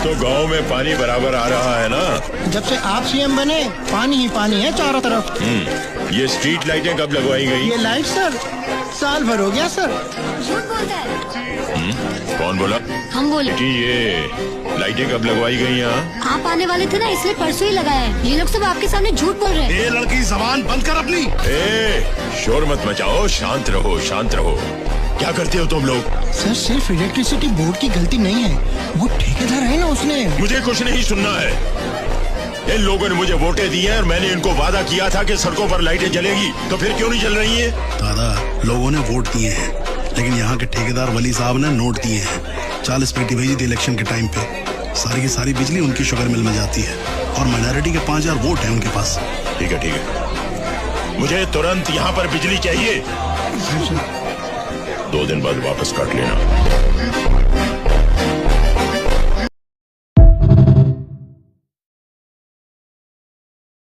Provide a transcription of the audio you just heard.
तो गांव में पानी बराबर आ रहा है ना? जब से आप सीएम बने पानी ही पानी है चारों तरफ। ये स्ट्रीट लाइटें कब लगवाई गई? ये लाइट सर साल भर हो गया सर। झूठ बोलता है। कौन बोला? हम बोले। जी ये लाइटें कब लगवाई गई यहाँ? आप आने वाले थे ना, इसलिए परसों ही लगाया है। ये लोग सब आपके सामने झूठ बोल रहे हैं। ये लड़की जबान बंद कर अपनी। शोर मत मचाओ, शांत रहो शांत रहो। क्या करते हो तुम लोग? सर सिर्फ इलेक्ट्रिसिटी बोर्ड की गलती नहीं है, वो ठेकेदार है ना उसने। मुझे कुछ नहीं सुनना है। इन लोगों ने मुझे वोटें दी हैं और मैंने इनको वादा किया था कि सड़कों पर लाइटें जलेगी, तो फिर क्यों नहीं जल रही है? दादा लोगों ने वोट दिए हैं, लेकिन यहाँ के ठेकेदार वली साहब ने नोट दिए हैं। 40 पेटी भेजी थी इलेक्शन के टाइम पे। सारी की सारी बिजली उनकी शुगर मिल में जाती है और माइनॉरिटी के 5000 वोट है उनके पास। ठीक है, मुझे तुरंत यहाँ पर बिजली चाहिए। 2 दिन बाद वापस काट लेना।